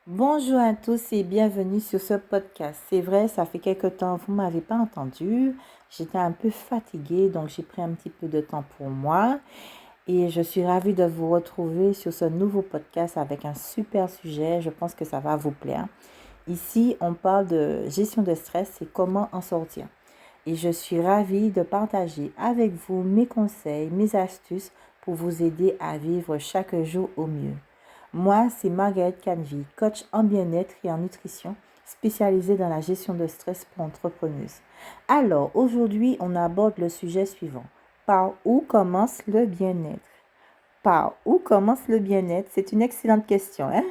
Bonjour à tous et bienvenue sur ce podcast. C'est vrai, ça fait quelque temps, vous ne m'avez pas entendu. J'étais un peu fatiguée, donc j'ai pris un petit peu de temps pour moi. Et je suis ravie de vous retrouver sur ce nouveau podcast avec un super sujet. Je pense que ça va vous plaire. Ici, on parle de gestion de stress et comment en sortir. Et je suis ravie de partager avec vous mes conseils, mes astuces pour vous aider à vivre chaque jour au mieux. Moi, c'est Margaret Canvy, coach en bien-être et en nutrition, spécialisée dans la gestion de stress pour entrepreneuses. Alors, aujourd'hui, on aborde le sujet suivant. Par où commence le bien-être? Par où commence le bien-être? C'est une excellente question, hein?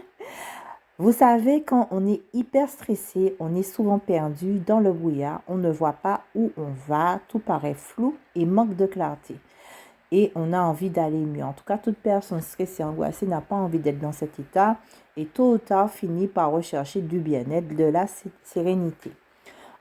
Vous savez, quand on est hyper stressé, on est souvent perdu dans le brouillard, on ne voit pas où on va, tout paraît flou et manque de clarté. Et on a envie d'aller mieux. En tout cas, toute personne stressée, angoissée n'a pas envie d'être dans cet état et tôt ou tard finit par rechercher du bien-être, de la sérénité.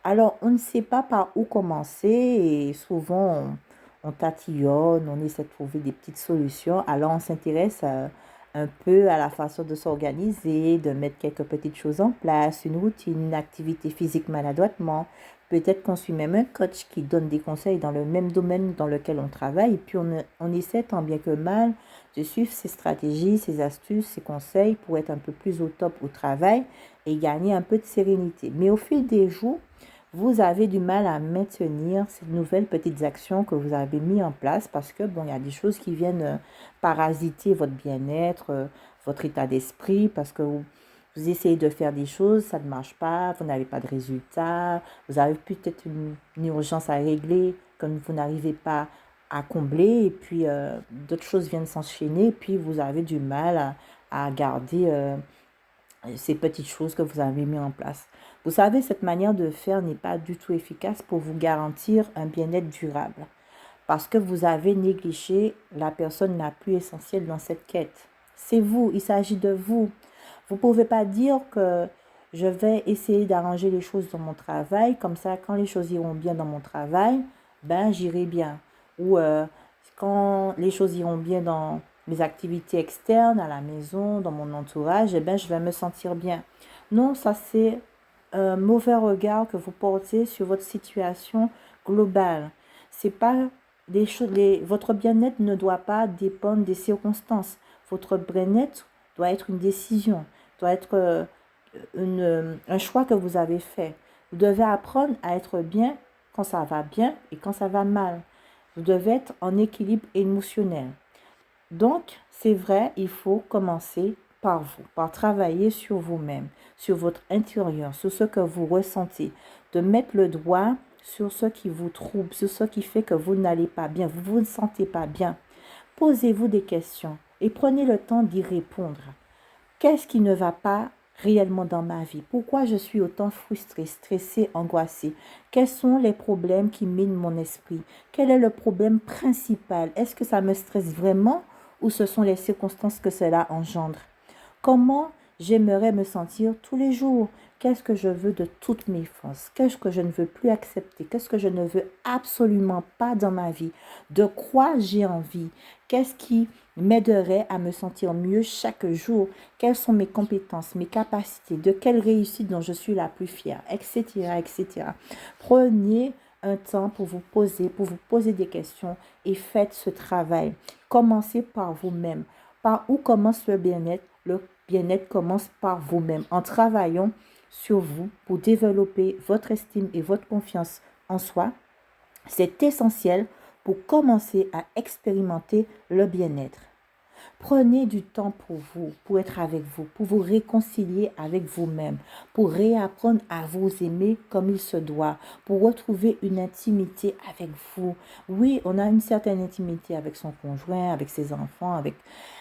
Alors, on ne sait pas par où commencer et souvent on tatillonne, on essaie de trouver des petites solutions. Alors, on s'intéresse un peu à la façon de s'organiser, de mettre quelques petites choses en place, une routine, une activité physique maladroitement. Peut-être qu'on suit même un coach qui donne des conseils dans le même domaine dans lequel on travaille. Et puis, on essaie tant bien que mal de suivre ces stratégies, ces astuces, ces conseils pour être un peu plus au top au travail et gagner un peu de sérénité. Mais au fil des jours, vous avez du mal à maintenir ces nouvelles petites actions que vous avez mis en place parce que, bon, il y a des choses qui viennent parasiter votre bien-être, votre état d'esprit parce que vous essayez de faire des choses, ça ne marche pas, vous n'avez pas de résultat, vous avez peut-être une urgence à régler que vous n'arrivez pas à combler et puis d'autres choses viennent s'enchaîner et puis vous avez du mal à garder ces petites choses que vous avez mis en place. Vous savez, cette manière de faire n'est pas du tout efficace pour vous garantir un bien-être durable parce que vous avez négligé la personne la plus essentielle dans cette quête. C'est vous, il s'agit de vous. Vous ne pouvez pas dire que je vais essayer d'arranger les choses dans mon travail, comme ça, quand les choses iront bien dans mon travail, ben j'irai bien. Ou quand les choses iront bien dans mes activités externes, à la maison, dans mon entourage, eh ben, je vais me sentir bien. Non, ça c'est un mauvais regard que vous portez sur votre situation globale. C'est pas des choses, votre bien-être ne doit pas dépendre des circonstances. Votre bien-être doit être une décision, doit être un choix que vous avez fait. Vous devez apprendre à être bien quand ça va bien et quand ça va mal. Vous devez être en équilibre émotionnel. Donc, c'est vrai, il faut commencer par vous, par travailler sur vous-même, sur votre intérieur, sur ce que vous ressentez, de mettre le doigt sur ce qui vous trouble, sur ce qui fait que vous n'allez pas bien, vous ne vous sentez pas bien. Posez-vous des questions et prenez le temps d'y répondre. Qu'est-ce qui ne va pas réellement dans ma vie? Pourquoi je suis autant frustrée, stressée, angoissée? Quels sont les problèmes qui minent mon esprit? Quel est le problème principal? Est-ce que ça me stresse vraiment ou ce sont les circonstances que cela engendre? Comment j'aimerais me sentir tous les jours? Qu'est-ce que je veux de toutes mes forces? Qu'est-ce que je ne veux plus accepter? Qu'est-ce que je ne veux absolument pas dans ma vie? De quoi j'ai envie? Qu'est-ce qui m'aiderait à me sentir mieux chaque jour? Quelles sont mes compétences, mes capacités? De quelle réussite dont je suis la plus fière? Etc., etc. Prenez un temps pour vous poser des questions et faites ce travail. Commencez par vous-même. Par où commence le bien-être? Le bien-être commence par vous-même, en travaillant sur vous pour développer votre estime et votre confiance en soi. C'est essentiel pour commencer à expérimenter le bien-être. Prenez du temps pour vous, pour être avec vous, pour vous réconcilier avec vous-même, pour réapprendre à vous aimer comme il se doit, pour retrouver une intimité avec vous. Oui, on a une certaine intimité avec son conjoint, avec ses enfants, avec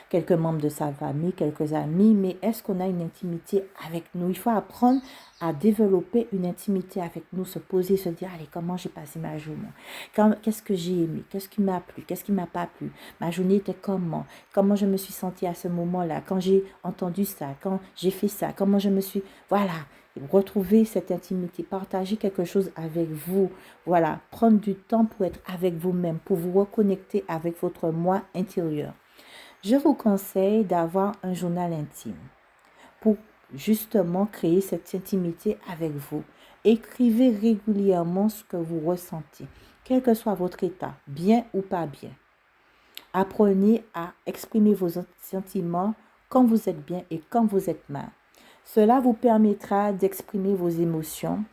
quelques membres de sa famille, quelques amis, mais est-ce qu'on a une intimité avec nous? Il faut apprendre à développer une intimité avec nous, se poser, se dire, allez, comment j'ai passé ma journée? Qu'est-ce que j'ai aimé? Qu'est-ce qui m'a plu? Qu'est-ce qui m'a pas plu? Ma journée était comment? Comment je me suis sentie à ce moment-là? Quand j'ai entendu ça? Quand j'ai fait ça? Comment je me suis... Voilà, retrouver cette intimité, partager quelque chose avec vous. Voilà, prendre du temps pour être avec vous-même, pour vous reconnecter avec votre moi intérieur. Je vous conseille d'avoir un journal intime pour justement créer cette intimité avec vous. Écrivez régulièrement ce que vous ressentez, quel que soit votre état, bien ou pas bien. Apprenez à exprimer vos sentiments quand vous êtes bien et quand vous êtes mal. Cela vous permettra d'exprimer vos émotions,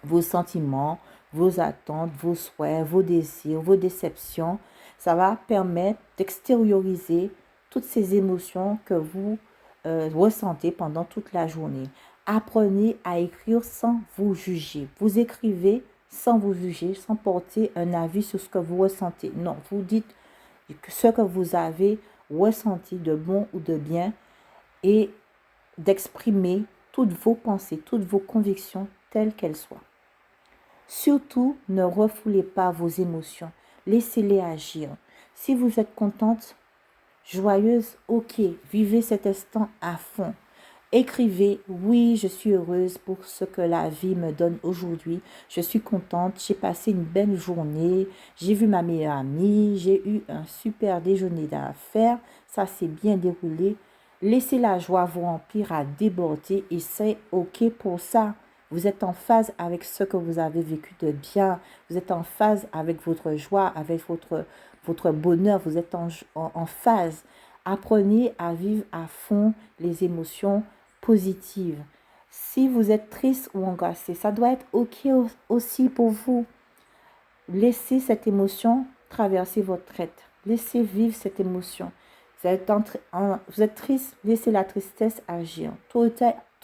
vos sentiments, vos attentes, vos souhaits, vos désirs, vos déceptions. Ça va permettre d'extérioriser toutes ces émotions que vous ressentez pendant toute la journée. Apprenez à écrire sans vous juger. Vous écrivez sans vous juger, sans porter un avis sur ce que vous ressentez. Non, vous dites ce que vous avez ressenti de bon ou de bien et d'exprimer toutes vos pensées, toutes vos convictions telles qu'elles soient. Surtout, ne refoulez pas vos émotions. Laissez-les agir. Si vous êtes contente, joyeuse, ok, vivez cet instant à fond. Écrivez, oui, je suis heureuse pour ce que la vie me donne aujourd'hui. Je suis contente, j'ai passé une belle journée, j'ai vu ma meilleure amie, j'ai eu un super déjeuner d'affaires, ça s'est bien déroulé. Laissez la joie vous remplir à déborder et c'est ok pour ça. Vous êtes en phase avec ce que vous avez vécu de bien. Vous êtes en phase avec votre joie, avec votre bonheur. Vous êtes en phase. Apprenez à vivre à fond les émotions positives. Si vous êtes triste ou angoissé, ça doit être ok aussi pour vous. Laissez cette émotion traverser votre tête. Laissez vivre cette émotion. Vous êtes triste, laissez la tristesse agir. Tôt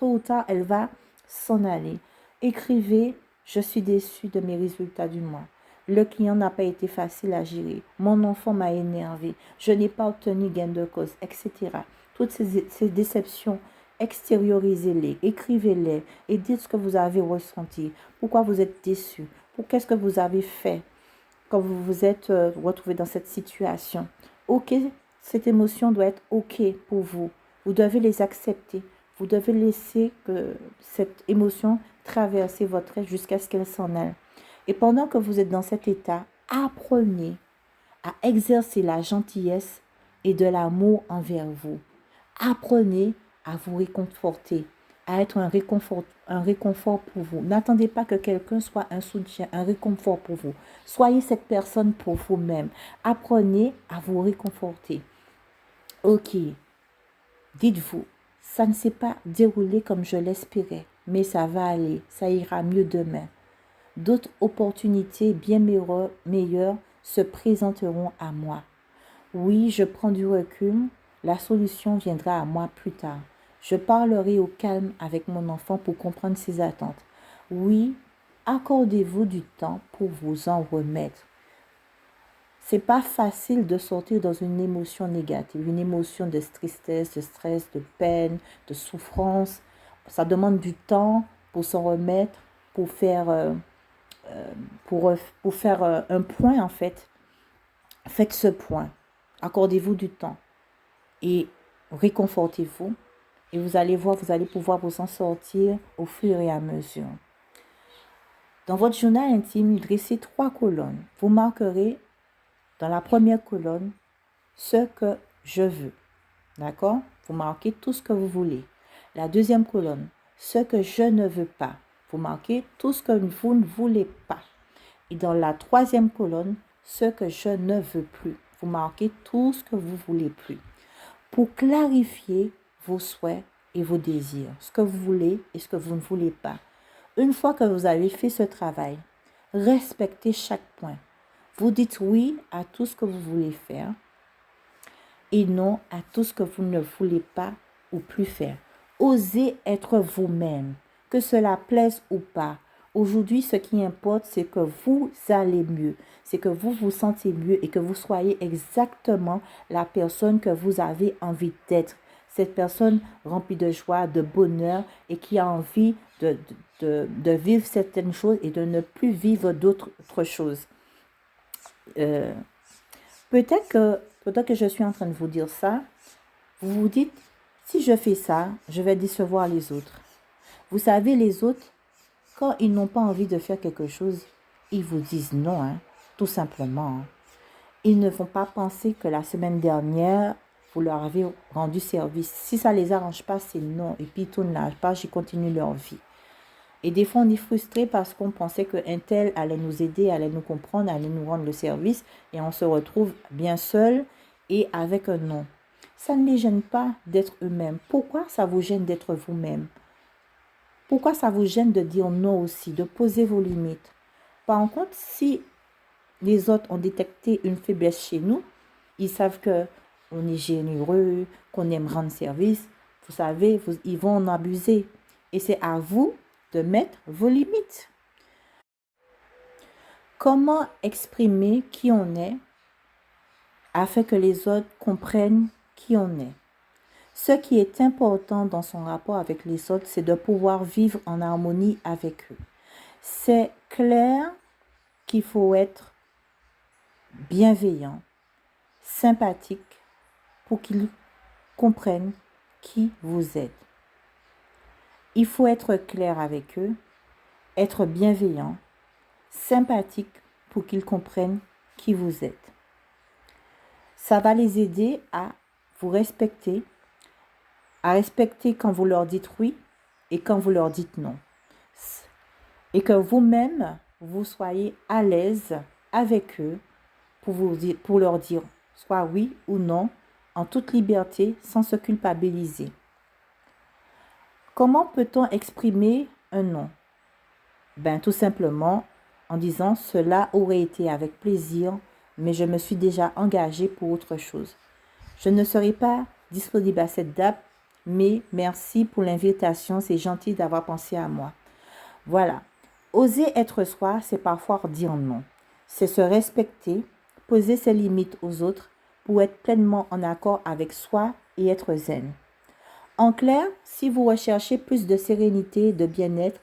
ou tard, elle va s'en aller. Écrivez, je suis déçu de mes résultats du mois. Le client n'a pas été facile à gérer. Mon enfant m'a énervé. Je n'ai pas obtenu gain de cause, etc. Toutes ces déceptions, extériorisez-les, écrivez-les et dites ce que vous avez ressenti. Pourquoi vous êtes déçu? Qu'est-ce que vous avez fait quand vous vous êtes retrouvé dans cette situation? Ok, cette émotion doit être ok pour vous. Vous devez les accepter. Vous devez laisser cette émotion traverser votre être jusqu'à ce qu'elle s'en aille. Et pendant que vous êtes dans cet état, apprenez à exercer la gentillesse et de l'amour envers vous. Apprenez à vous réconforter, à être un réconfort pour vous. N'attendez pas que quelqu'un soit un soutien, un réconfort pour vous. Soyez cette personne pour vous-même. Apprenez à vous réconforter. Ok, dites-vous, ça ne s'est pas déroulé comme je l'espérais, mais ça va aller, ça ira mieux demain. D'autres opportunités bien meilleures se présenteront à moi. Oui, je prends du recul, la solution viendra à moi plus tard. Je parlerai au calme avec mon enfant pour comprendre ses attentes. Oui, accordez-vous du temps pour vous en remettre. C'est pas facile de sortir dans une émotion négative, une émotion de tristesse, de stress, de peine, de souffrance. Ça demande du temps pour s'en remettre, pour faire un point en fait. Faites ce point. Accordez-vous du temps et réconfortez-vous. Et vous allez voir, vous allez pouvoir vous en sortir au fur et à mesure. Dans votre journal intime, dressez 3 colonnes. Vous marquerez dans la première colonne ce que je veux. D'accord? Vous marquez tout ce que vous voulez. La deuxième colonne, ce que je ne veux pas. Vous marquez tout ce que vous ne voulez pas. Et dans la troisième colonne, ce que je ne veux plus. Vous marquez tout ce que vous ne voulez plus. Pour clarifier vos souhaits et vos désirs, ce que vous voulez et ce que vous ne voulez pas. Une fois que vous avez fait ce travail, respectez chaque point. Vous dites oui à tout ce que vous voulez faire et non à tout ce que vous ne voulez pas ou plus faire. Osez être vous-même, que cela plaise ou pas. Aujourd'hui, ce qui importe, c'est que vous allez mieux, c'est que vous vous sentez mieux et que vous soyez exactement la personne que vous avez envie d'être. Cette personne remplie de joie, de bonheur et qui a envie de vivre certaines choses et de ne plus vivre d'autres choses. Peut-être que je suis en train de vous dire ça, vous vous dites, si je fais ça, je vais décevoir les autres. Vous savez, les autres, quand ils n'ont pas envie de faire quelque chose, ils vous disent non, tout simplement. Ils ne vont pas penser que la semaine dernière, vous leur avez rendu service. Si ça ne les arrange pas, c'est non. Et puis, ils tournent la page, ils continuent leur vie. Et des fois, on est frustré parce qu'on pensait qu'un tel allait nous aider, allait nous comprendre, allait nous rendre le service. Et on se retrouve bien seul et avec un non. Ça ne les gêne pas d'être eux-mêmes. Pourquoi ça vous gêne d'être vous-même? Pourquoi ça vous gêne de dire non aussi, de poser vos limites? Par contre, si les autres ont détecté une faiblesse chez nous, ils savent que on est généreux, qu'on aime rendre service. Vous savez, ils vont en abuser. Et c'est à vous de mettre vos limites. Comment exprimer qui on est afin que les autres comprennent qui on est? Ce qui est important dans son rapport avec les autres, c'est de pouvoir vivre en harmonie avec eux. C'est clair qu'il faut être bienveillant, sympathique, pour qu'ils comprennent qui vous êtes. Il faut être clair avec eux, être bienveillant, sympathique pour qu'ils comprennent qui vous êtes. Ça va les aider à vous respecter, à respecter quand vous leur dites oui et quand vous leur dites non. Et que vous-même, vous soyez à l'aise avec eux pour leur dire soit oui ou non, en toute liberté, sans se culpabiliser. Comment peut-on exprimer un non? Tout simplement en disant cela aurait été avec plaisir, mais je me suis déjà engagée pour autre chose. Je ne serai pas disponible à cette date, mais merci pour l'invitation, c'est gentil d'avoir pensé à moi. Voilà. Oser être soi, c'est parfois dire non. C'est se respecter, poser ses limites aux autres pour être pleinement en accord avec soi et être zen. En clair, si vous recherchez plus de sérénité, de bien-être,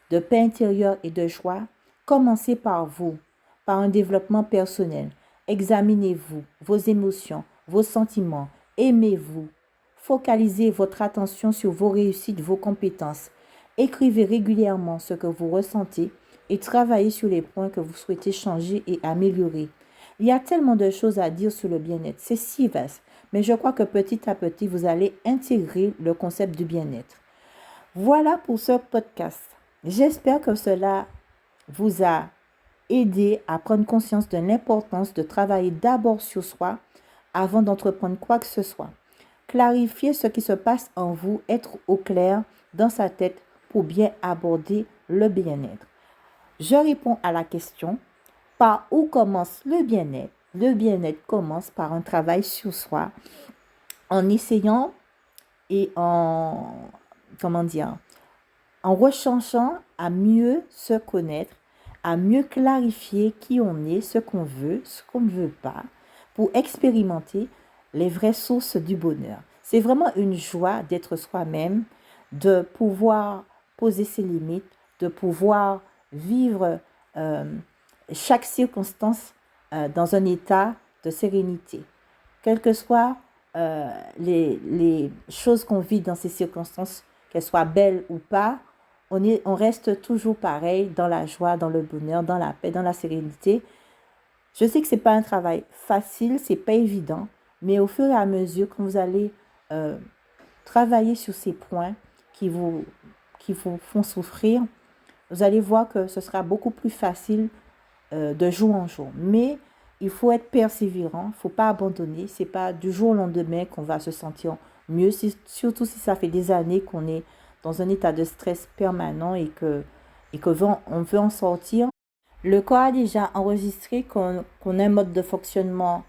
de paix intérieure et de joie, commencez par vous, par un développement personnel. Examinez-vous, vos émotions, vos sentiments, aimez-vous. Focalisez votre attention sur vos réussites, vos compétences. Écrivez régulièrement ce que vous ressentez et travaillez sur les points que vous souhaitez changer et améliorer. Il y a tellement de choses à dire sur le bien-être, c'est si vaste, mais je crois que petit à petit, vous allez intégrer le concept du bien-être. Voilà pour ce podcast. J'espère que cela vous a aidé à prendre conscience de l'importance de travailler d'abord sur soi avant d'entreprendre quoi que ce soit. Clarifier ce qui se passe en vous, être au clair dans sa tête pour bien aborder le bien-être. Je réponds à la question, par où commence le bien-être? Le bien-être commence par un travail sur soi, en essayant et en recherchant à mieux se connaître, à mieux clarifier qui on est, ce qu'on veut, ce qu'on ne veut pas, pour expérimenter les vraies sources du bonheur. C'est vraiment une joie d'être soi-même, de pouvoir poser ses limites, de pouvoir vivre chaque circonstance dans un état de sérénité. Quelles que soient les choses qu'on vit dans ces circonstances, qu'elles soient belles ou pas, on reste toujours pareil dans la joie, dans le bonheur, dans la paix, dans la sérénité. Je sais que ce n'est pas un travail facile, ce n'est pas évident, mais au fur et à mesure que vous allez travailler sur ces points qui vous font souffrir, vous allez voir que ce sera beaucoup plus facile de jour en jour. Mais il faut être persévérant, il ne faut pas abandonner. Ce n'est pas du jour au lendemain qu'on va se sentir mieux, surtout si ça fait des années qu'on est dans un état de stress permanent et qu'on veut en sortir. Le corps a déjà enregistré qu'on a un mode de fonctionnement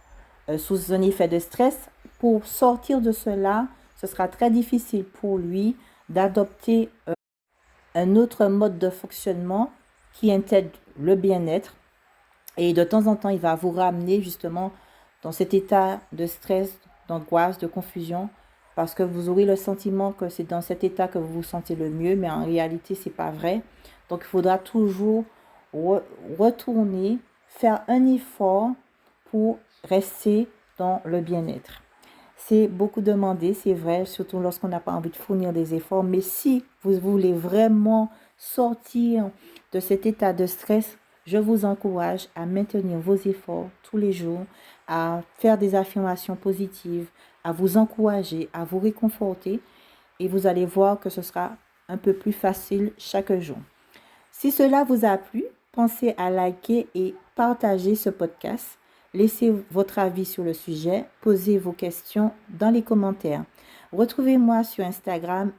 sous un effet de stress. Pour sortir de cela, ce sera très difficile pour lui d'adopter un autre mode de fonctionnement qui intègre le bien-être. Et de temps en temps, il va vous ramener justement dans cet état de stress, d'angoisse, de confusion, parce que vous aurez le sentiment que c'est dans cet état que vous vous sentez le mieux, mais en réalité, ce n'est pas vrai. Donc, il faudra toujours retourner, faire un effort pour rester dans le bien-être. C'est beaucoup demandé, c'est vrai, surtout lorsqu'on n'a pas envie de fournir des efforts. Mais si vous voulez vraiment sortir de cet état de stress, je vous encourage à maintenir vos efforts tous les jours, à faire des affirmations positives, à vous encourager, à vous réconforter et vous allez voir que ce sera un peu plus facile chaque jour. Si cela vous a plu, pensez à liker et partager ce podcast. Laissez votre avis sur le sujet, posez vos questions dans les commentaires. Retrouvez-moi sur Instagram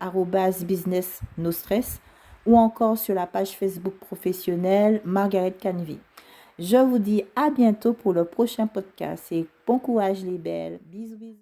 @businessnostress ou encore sur la page Facebook professionnelle Margaret Canvey. Je vous dis à bientôt pour le prochain podcast et bon courage les belles. Bisous bisous.